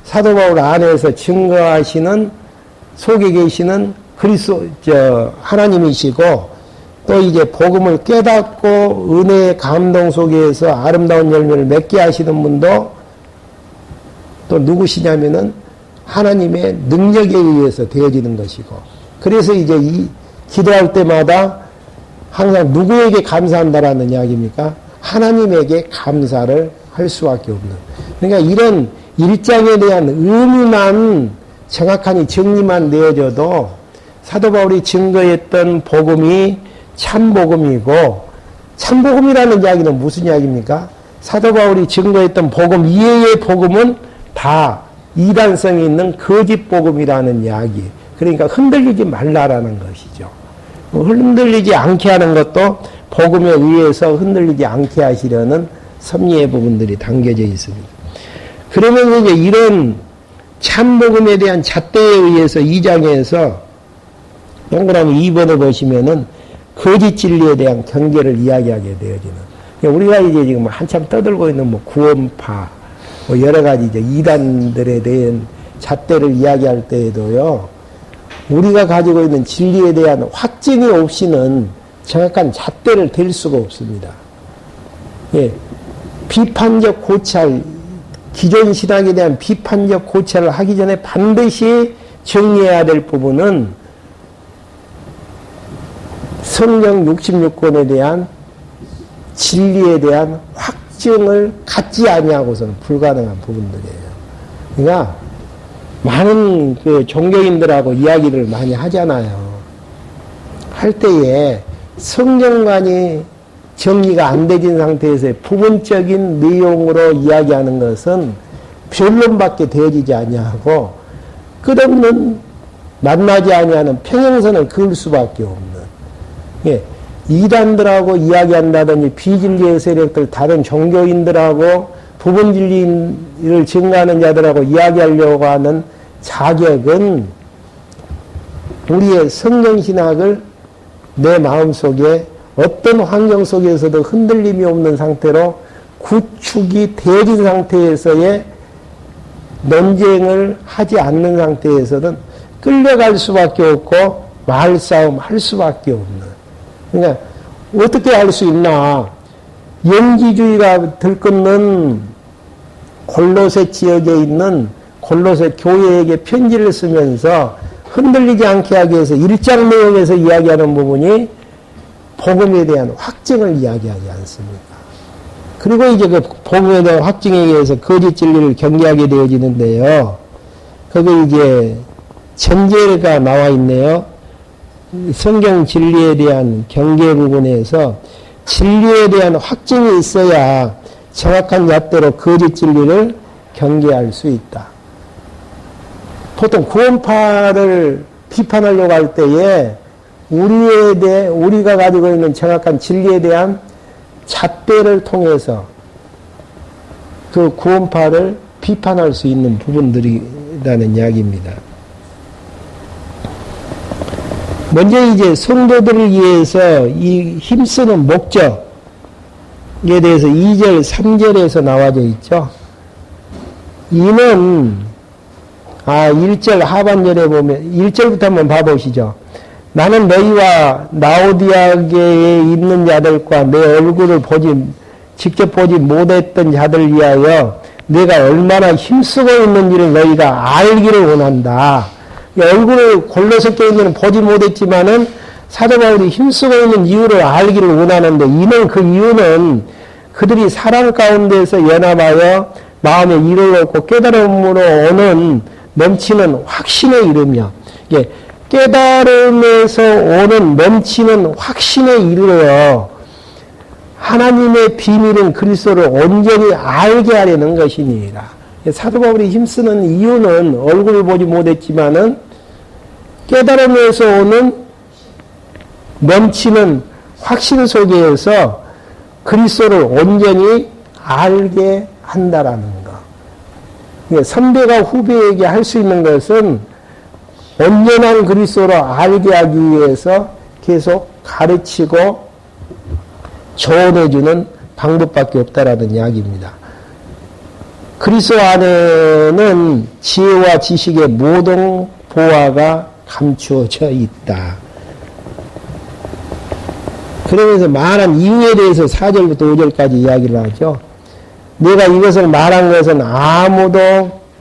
사도 바울 안에서 증거하시는 속에 계시는 하나님이시고, 또 이제 복음을 깨닫고 은혜의 감동 속에서 아름다운 열매를 맺게 하시는 분도 또 누구시냐면은 하나님의 능력에 의해서 되어지는 것이고, 그래서 이제 이 기도할 때마다 항상 누구에게 감사한다라는 이야기입니까? 하나님에게 감사를 할 수밖에 없는. 그러니까 이런 일장에 대한 의미만 정확하니 정리만 내어줘도 사도 바울이 증거했던 복음이 참복음이고, 참복음이라는 이야기는 무슨 이야기입니까? 사도 바울이 증거했던 복음 이외의 복음은 다 이단성이 있는 거짓 복음이라는 이야기. 그러니까 흔들리지 말라라는 것이죠. 흔들리지 않게 하는 것도 복음에 의해서 흔들리지 않게 하시려는 섭리의 부분들이 담겨져 있습니다. 그러면 이제 이런 참복음에 대한 잣대에 의해서 2장에서 동그라미 2번을 보시면은 거짓 진리에 대한 경계를 이야기하게 되어지는. 우리가 이제 지금 한참 떠들고 있는 뭐 구원파, 뭐 여러 가지 이제 이단들에 대한 잣대를 이야기할 때에도요, 우리가 가지고 있는 진리에 대한 확증이 없이는 정확한 잣대를 댈 수가 없습니다. 예. 비판적 고찰, 기존 신학에 대한 비판적 고찰을 하기 전에 반드시 정리해야 될 부분은 성경 66권에 대한 진리에 대한 확증을 갖지 아니하고서는 불가능한 부분들이에요. 그러니까 많은 그 종교인들하고 이야기를 많이 하잖아요. 할 때에 성경관이 정리가 안 되진 상태에서 부분적인 내용으로 이야기하는 것은 변론밖에 되어지지 아니하고 끝없는 만나지 아니하는 평행선을 그을 수밖에 없는. 예, 이단들하고 이야기한다든지 비진리의 세력들, 다른 종교인들하고 부분 진리를 증거하는 자들하고 이야기하려고 하는 자격은 우리의 성경신학을 내 마음속에 어떤 환경 속에서도 흔들림이 없는 상태로 구축이 되어진 상태에서의 논쟁을 하지 않는 상태에서는 끌려갈 수밖에 없고 말싸움 할 수밖에 없는. 그러니까 어떻게 할 수 있나. 영지주의가 들끓는 골로새 지역에 있는 골로새 교회에게 편지를 쓰면서 흔들리지 않게 하기 위해서 1장 내용에서 이야기하는 부분이 복음에 대한 확증을 이야기하지 않습니까? 그리고 이제 그 복음에 대한 확증에 의해서 거짓 진리를 경계하게 되어지는데요. 거기 이제 전제가 나와 있네요. 성경 진리에 대한 경계 부분에서 진리에 대한 확증이 있어야 정확한 잣대로 거짓 진리를 경계할 수 있다. 보통 구원파를 비판하려고 할 때에 우리가 가지고 있는 정확한 진리에 대한 잣대를 통해서 그 구원파를 비판할 수 있는 부분들이라는 이야기입니다. 먼저 이제 성도들을 위해서 이 힘쓰는 목적에 대해서 2절, 3절에서 나와져 있죠. 이는 1절 하반절에 보면 1절부터 한번 봐보시죠. 나는 너희와 라오디아계에 있는 자들과 내 얼굴을 직접 보지 못했던 자들 위하여 내가 얼마나 힘쓰고 있는지를 너희가 알기를 원한다. 얼굴을 골로새 교인들은 보지 못했지만은 사도 바울이 힘쓰고 있는 이유를 알기를 원하는데, 이는 그 이유는 그들이 사랑 가운데서 연합하여 마음에 이를 얻고 깨달음으로 오는 넘치는 확신에 이르며, 깨달음에서 오는 넘치는 확신에 이르러 하나님의 비밀인 그리스도를 온전히 알게 하려는 것이니라. 사도 바울이 힘쓰는 이유는 얼굴을 보지 못했지만은 깨달음에서 오는 넘치는 확신 속에서 그리스도를 온전히 알게 한다라는 것. 선배가 후배에게 할 수 있는 것은 온전한 그리스도를 알게 하기 위해서 계속 가르치고 조언해주는 방법밖에 없다라는 이야기입니다. 그리스도 안에는 지혜와 지식의 모든 보화가 감추어져 있다. 그러면서 말한 이유에 대해서 4절부터 5절까지 이야기를 하죠. 내가 이것을 말한 것은 아무도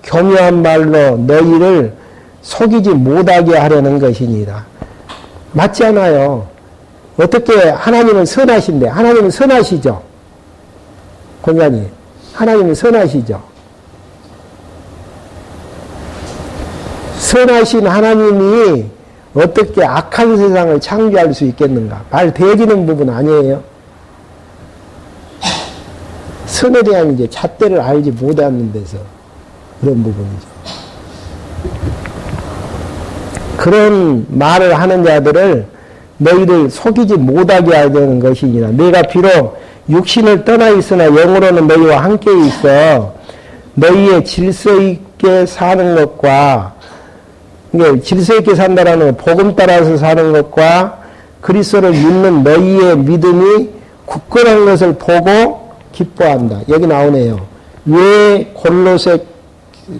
교묘한 말로 너희를 속이지 못하게 하려는 것이니라. 맞지 않아요. 어떻게 하나님은 선하신데, 하나님은 선하시죠? 권사님, 하나님은 선하시죠? 선하신 하나님이 어떻게 악한 세상을 창조할 수 있겠는가? 말 대지는 부분 아니에요. 선에 대한 이제 잣대를 알지 못하는 데서 그런 부분이죠. 그런 말을 하는 자들을 너희들 속이지 못하게 해야 되는 것이니라. 내가 비록 육신을 떠나 있으나 영으로는 너희와 함께 있어 너희의 질서 있게 사는 것과, 그러니까 질서 있게 산다라는 건 복음 따라서 사는 것과 그리스도를 믿는 너희의 믿음이 굳건한 것을 보고 기뻐한다. 여기 나오네요. 왜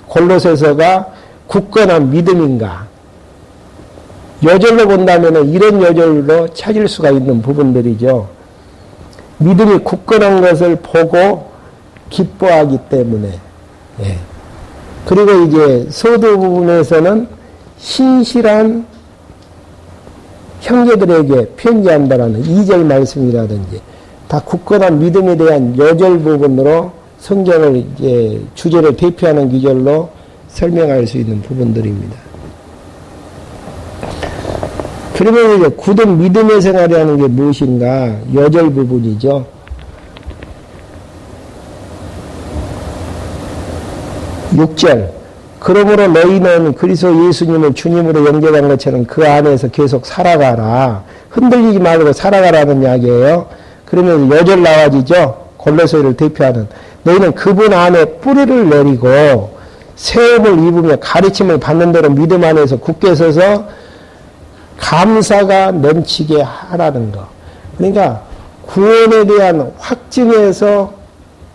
골로새서가 굳건한 믿음인가? 여절로 본다면 이런 여절로 찾을 수가 있는 부분들이죠. 믿음이 굳건한 것을 보고 기뻐하기 때문에. 예. 그리고 이제 서두 부분에서는 신실한 형제들에게 편지한다라는 2절 말씀이라든지 다 굳건한 믿음에 대한 여절 부분으로 성경을 이제 주제를 대표하는 기절로 설명할 수 있는 부분들입니다. 그러면 이제 굳은 믿음의 생활이라는 게 무엇인가? 여절 부분이죠. (6절) 그러므로 너희는 그리스도 예수님을 주님으로 영접한 것처럼 그 안에서 계속 살아가라. 흔들리지 말고 살아가라는 이야기예요. 그러면 여절 나와지죠. 골로새를 대표하는. 너희는 그분 안에 뿌리를 내리고 세움을 입으며 가르침을 받는 대로 믿음 안에서 굳게 서서 감사가 넘치게 하라는 거. 그러니까 구원에 대한 확증에서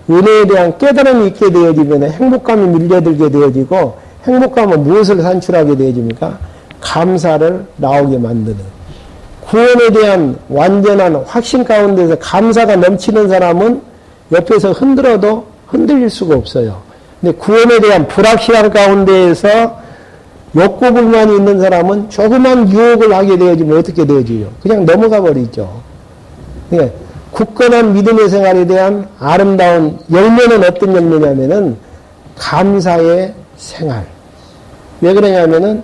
은혜에 대한 깨달음이 있게 되어지면 행복감이 밀려들게 되어지고, 행복감은 무엇을 산출하게 되어집니까? 감사를 나오게 만드는. 구원에 대한 완전한 확신 가운데서 감사가 넘치는 사람은 옆에서 흔들어도 흔들릴 수가 없어요. 근데 구원에 대한 불확실한 가운데에서 욕구불만이 있는 사람은 조그만 유혹을 하게 되어지면 어떻게 되어지요? 그냥 넘어가 버리죠. 예, 굳건한 믿음의 생활에 대한 아름다운 열매는 어떤 열매냐면은 감사의 생활. 왜 그러냐면은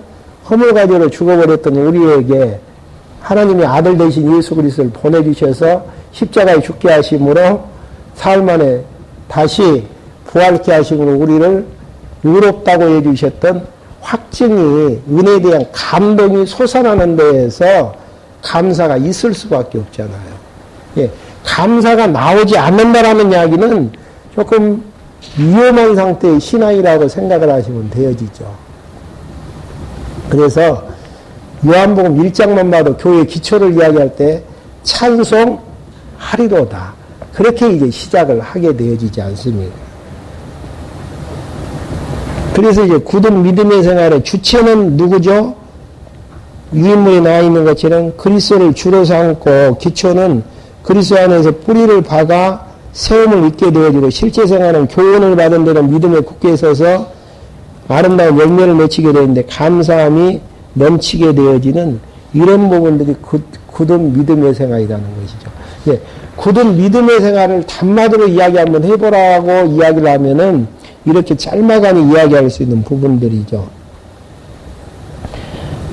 허물가지로 죽어버렸던 우리에게 하나님의 아들 되신 예수 그리스도를 보내주셔서 십자가에 죽게 하심으로 사흘 만에 다시 부활케 하심으로 우리를 의롭다고 해주셨던 확증이, 은혜에 대한 감동이 솟아나는 데에서 감사가 있을 수밖에 없잖아요. 예, 감사가 나오지 않는다라는 이야기는 조금 위험한 상태의 신앙이라고 생각을 하시면 되어지죠. 그래서 요한복음 1장만 봐도 교회 기초를 이야기할 때 찬송하리로다. 그렇게 이제 시작을 하게 되어지지 않습니까? 그래서 이제 굳은 믿음의 생활의 주체는 누구죠? 유인물에 나와 있는 것처럼 그리스도를 주로 삼고 기초는 그리스도 안에서 뿌리를 박아 세움을 입게 되어지고, 실제 생활은 교훈을 받은 데는 믿음에 굳게 서서 아름다운 열매를 맺히게 되는데 감사함이 넘치게 되어지는 이런 부분들이 굳은 믿음의 생활이라는 것이죠. 예, 굳은 믿음의 생활을 단마디로 이야기 한번 해보라고 이야기를 하면은 이렇게 짤막하니 이야기할 수 있는 부분들이죠.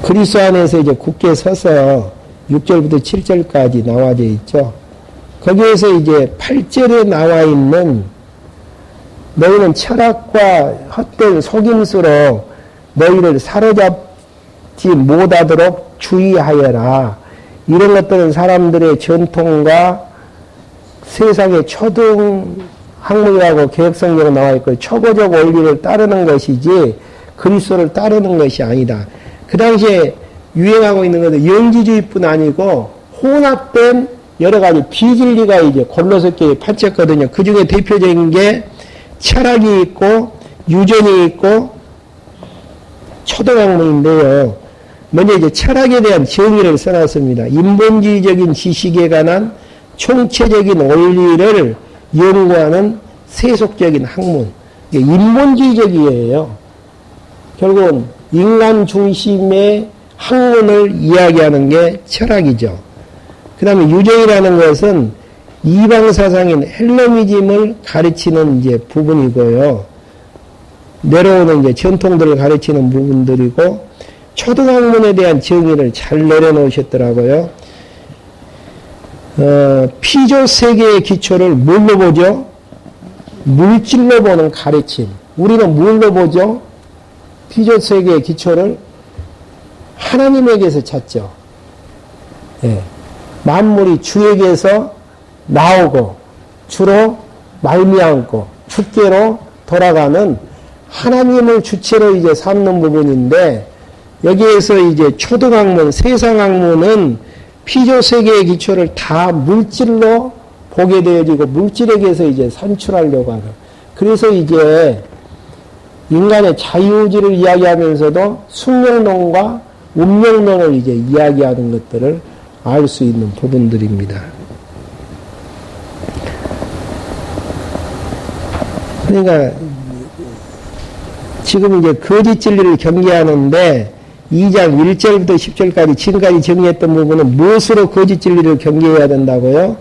그리스도 안에서 이제 굳게 서서 6절부터 7절까지 나와져 있죠. 거기에서 이제 8절에 나와 있는 너희는 철학과 헛된 속임수로 너희를 사로잡지 못하도록 주의하여라. 이런 것들은 사람들의 전통과 세상의 초등 학문이라고 개혁성경에 나와 있고 초보적 원리를 따르는 것이지 그리스도를 따르는 것이 아니다. 그 당시에 유행하고 있는 것은 영지주의뿐 아니고 혼합된 여러 가지 비진리가 이제 골로새교에 판쳤거든요. 그 중에 대표적인 게 철학이 있고 유전이 있고 초등학문인데요. 먼저 이제 철학에 대한 정의를 써놨습니다. 인본주의적인 지식에 관한 총체적인 원리를 연구하는 세속적인 학문. 인본주의적이에요. 결국은 인간 중심의 학문을 이야기하는 게 철학이죠. 그 다음에 유전이라는 것은 이방 사상인 헬레니즘을 가르치는 이제 부분이고요. 내려오는 이제 전통들을 가르치는 부분들이고, 초등학문에 대한 정의를 잘 내려놓으셨더라고요. 피조 세계의 기초를 뭘로 보죠? 물질로 보는 가르침. 우리는 뭘로 보죠? 피조 세계의 기초를 하나님에게서 찾죠. 예. 만물이 주에게서 나오고 주로 말미암고 주께로 돌아가는 하나님을 주체로 이제 삼는 부분인데, 여기에서 이제 초등학문, 세상학문은 피조 세계의 기초를 다 물질로 보게 되어지고 물질에게서 이제 산출하려고 하는. 그래서 이제 인간의 자유의지를 이야기하면서도 숙명론과 운명론을 이제 이야기하는 것들을 알 수 있는 부분들입니다. 그러니까 지금 이제 거짓 진리를 경계하는데 2장 1절부터 10절까지 지금까지 정리했던 부분은 무엇으로 거짓 진리를 경계해야 된다고요?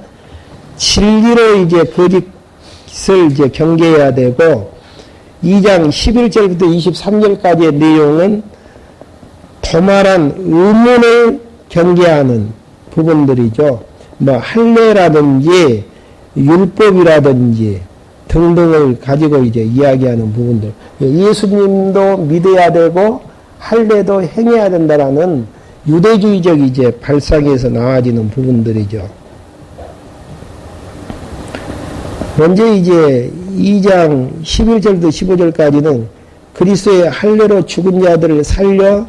진리로 이제 거짓을 이제 경계해야 되고, 2장 11절부터 23절까지의 내용은 도말한 의문을 경계하는 부분들이죠. 뭐 할례라든지 율법이라든지 등등을 가지고 이제 이야기하는 부분들. 예수님도 믿어야 되고 할례도 행해야 된다라는 유대주의적 이제 발상에서 나와지는 부분들이죠. 먼저 이제 2장 11절부터 15절까지는 그리스도의 할례로 죽은 자들을 살려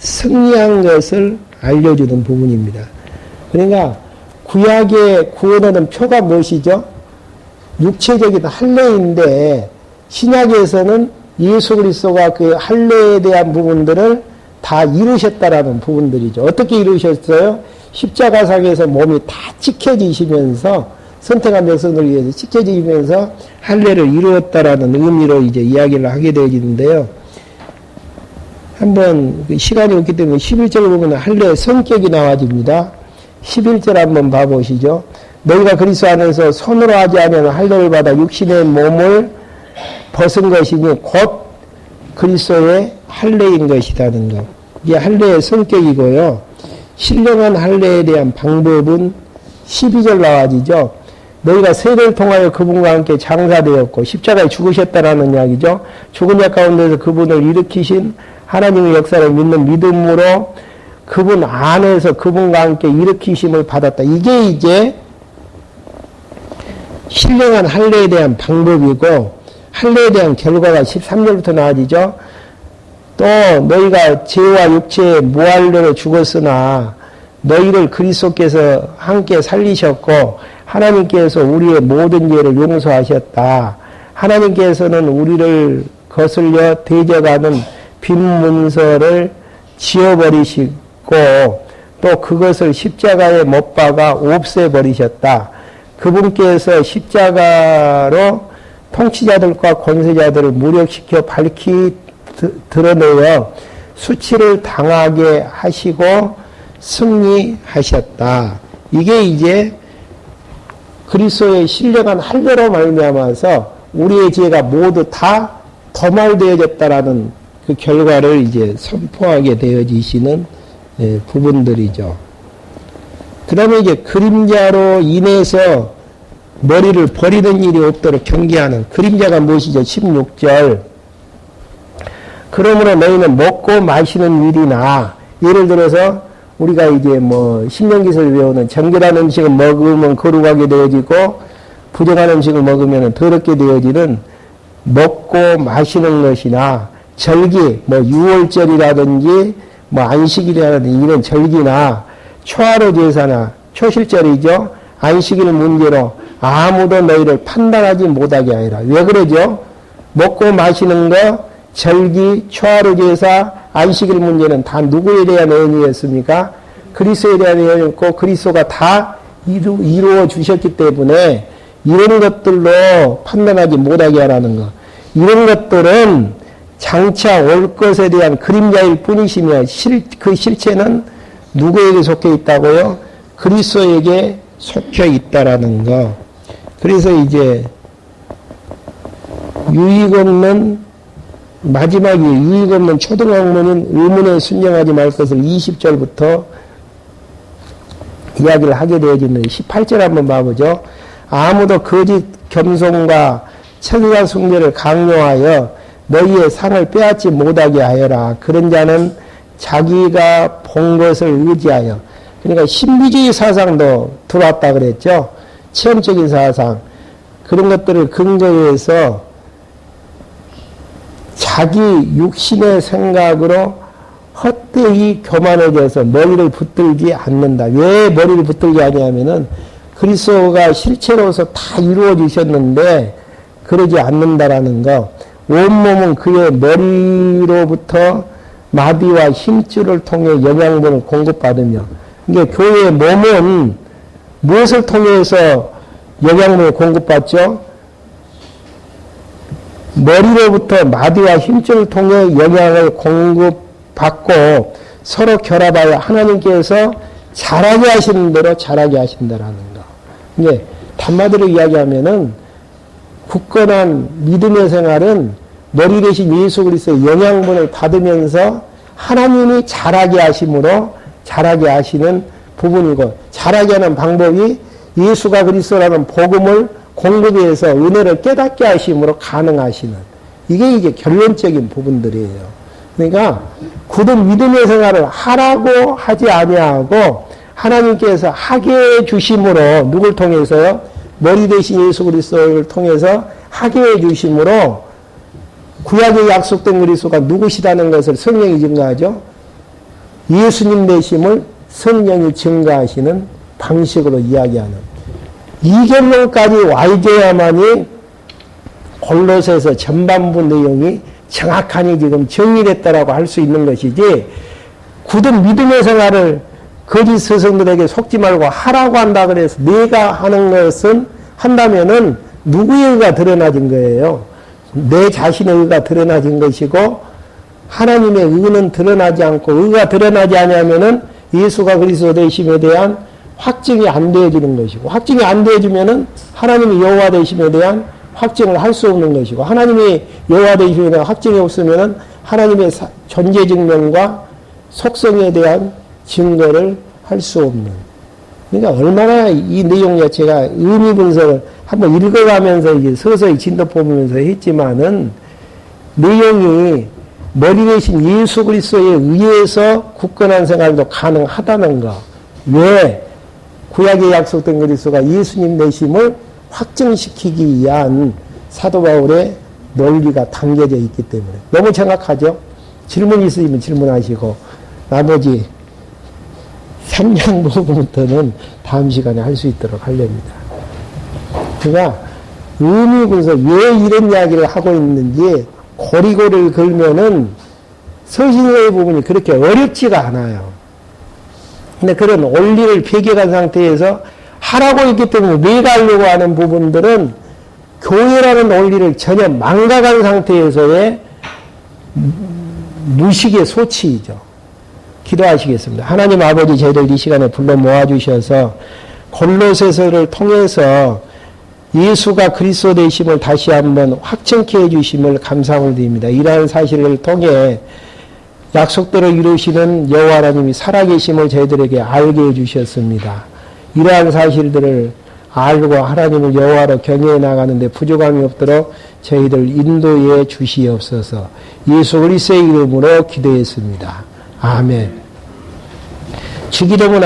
승리한 것을 알려주는 부분입니다. 그러니까 구약의 구원하는 표가 무엇이죠? 육체적인 할례인데, 신약에서는 예수 그리스도가 그 할례에 대한 부분들을 다 이루셨다라는 부분들이죠. 어떻게 이루셨어요? 십자가상에서 몸이 다 찢겨지시면서, 선택한 백성을 위해서 찢겨지면서 할례를 이루었다라는 의미로 이제 이야기를 하게 되어지는데요. 한번 시간이 없기 때문에 11절을 보면 할례의 성격이 나와집니다. 11절 한번 봐보시죠. 너희가 그리스도 안에서 손으로 하지 아니하는 할례를 받아 육신의 몸을 벗은 것이니 곧 그리스도의 할례인 것이라는 것. 이게 할례의 성격이고요. 신령한 할례에 대한 방법은 12절 나와지죠. 너희가 세례를 통하여 그분과 함께 장사되었고 십자가에 죽으셨다라는 이야기죠. 죽은 자 가운데서 그분을 일으키신 하나님의 역사를 믿는 믿음으로 그분 안에서 그분과 함께 일으키심을 받았다. 이게 이제 신령한 할례에 대한 방법이고, 할례에 대한 결과가 13절부터 나와지죠. 또 너희가 죄와 육체에 무할례로 죽었으나 너희를 그리스도께서 함께 살리셨고 하나님께서 우리의 모든 죄를 용서하셨다. 하나님께서는 우리를 거슬려 대적하는 빈 문서를 지워버리시고 또 그것을 십자가에 못 박아 없애버리셨다. 그분께서 십자가로 통치자들과 권세자들을 무력시켜 밝히 드러내어 수치를 당하게 하시고 승리하셨다. 이게 이제 그리스도의 신령한 할례로 말미암아서 우리의 죄가 모두 다 도말되어졌다라는 그 결과를 이제 선포하게 되어지시는 부분들이죠. 그 다음에 이제 그림자로 인해서 머리를 버리는 일이 없도록 경계하는 그림자가 무엇이죠? 16절. 그러므로 너희는 먹고 마시는 일이나, 예를 들어서 우리가 이제 뭐 신명기서를 배우는 정결한 음식을 먹으면 거룩하게 되어지고 부정한 음식을 먹으면 더럽게 되어지는 먹고 마시는 것이나 절기, 뭐 유월절이라든지 뭐 안식일이라든지 이런 절기나 초하루 제사나 초실절이죠. 안식일 문제로 아무도 너희를 판단하지 못하게 하리라. 왜 그러죠? 먹고 마시는 거, 절기, 초하루 제사, 안식일 문제는 다 누구에 대한 의미였습니까? 그리스도에 대한 의미였고 그리스도가 다 이루어 주셨기 때문에 이런 것들로 판단하지 못하게 하라는 것. 이런 것들은 장차 올 것에 대한 그림자일 뿐이시며 그 실체는 누구에게 속해 있다고요? 그리스도에게 속해 있다라는 거. 그래서 이제 유익 없는 마지막에 유익 없는 초등학문인 의문에 순종하지 말 것을 20절부터 이야기를 하게 되어지는 18절 한번 봐보죠. 아무도 거짓 겸손과 천사 숭배를 강요하여 너희의 상을 빼앗지 못하게 하여라. 그런 자는 자기가 본 것을 의지하여, 그러니까 신비주의 사상도 들어왔다 그랬죠. 체험적인 사상, 그런 것들을 근거해서 자기 육신의 생각으로 헛되이 교만해져서 머리를 붙들지 않는다. 왜 머리를 붙들지 않냐면은 그리스도가 실체로서 다 이루어지셨는데 그러지 않는다라는 거. 온몸은 그의 머리로부터 마비와 힘줄을 통해 영양분을 공급받으며, 이게 교회의 몸은 무엇을 통해서 영양분을 공급받죠? 머리로부터 마디와 힘줄을 통해 영양을 공급받고 서로 결합하여 하나님께서 자라게 하시는 대로 자라게 하신다라는 거. 이게 단마디로 이야기하면은 굳건한 믿음의 생활은 머리 대신 예수 그리스도의 영양분을 받으면서 하나님이 자라게 하심으로 자라게 하시는 부분이고, 자라게 하는 방법이 예수가 그리스도라는 복음을 공급해서 은혜를 깨닫게 하심으로 가능하시는, 이게 이제 결론적인 부분들이에요. 그러니까 굳은 믿음의 생활을 하라고 하지 아니하고 하나님께서 하게 해 주심으로, 누굴 통해서요? 머리 대신 예수 그리스도를 통해서 하게 해 주심으로 구약에 약속된 그리스도가 누구시라는 것을 성령이 증거하죠. 예수님 되심을 성령이 증거하시는 방식으로 이야기하는, 이 결론까지 와줘야만이 골로새서 전반부 내용이 정확하니 지금 정리됐다라고 할 수 있는 것이지, 굳은 믿음의 생활을 거짓 스승들에게 속지 말고 하라고 한다 그래서 내가 하는 것은 한다면은 누구의 의가 드러나진 거예요? 내 자신의 의가 드러나진 것이고, 하나님의 의는 드러나지 않고, 의가 드러나지 않으면은 예수가 그리스도 되심에 대한 확증이 안 되어지는 것이고, 확증이 안 되어지면은 하나님이 여호와 되심에 대한 확증을 할 수 없는 것이고, 하나님이 여호와 되심에 대한 확증이 없으면은 하나님의 존재 증명과 속성에 대한 증거를 할 수 없는. 그러니까 얼마나 이 내용 자체가 의미 분석을 한번 읽어가면서 이제 서서히 진도 보면서 했지만은, 내용이 머리 대신 예수 그리스도에 의해서 굳건한 생활도 가능하다는 거. 왜? 구약에 약속된 그리스도가 예수님 되심을 확증시키기 위한 사도 바울의 논리가 담겨져 있기 때문에. 너무 정확하죠? 질문 있으시면 질문하시고, 나머지 상냥부분부터는 다음 시간에 할 수 있도록 하렵니다. 그러니까 의미 분석, 왜 이런 이야기를 하고 있는지 고리고리를 걸면은 서신의 부분이 그렇게 어렵지가 않아요. 근데 그런 원리를 폐기한 상태에서 하라고 했기 때문에 내가 하려고 하는 부분들은 교회라는 원리를 전혀 망각한 상태에서의 무식의 소치이죠. 기도하시겠습니다. 하나님 아버지, 저희들 이 시간에 불러 모아주셔서 골로새서를 통해서 예수가 그리스도 되심을 다시 한번 확증케 해주심을 감사함을 드립니다. 이러한 사실을 통해 약속대로 이루시는 여호와 하나님이 살아계심을 저희들에게 알게 해주셨습니다. 이러한 사실들을 알고 하나님을 여호와로 경외해 나가는데 부족함이 없도록 저희들 인도해 주시옵소서. 예수 그리스도의 이름으로 기도했습니다. 아멘. 주기도문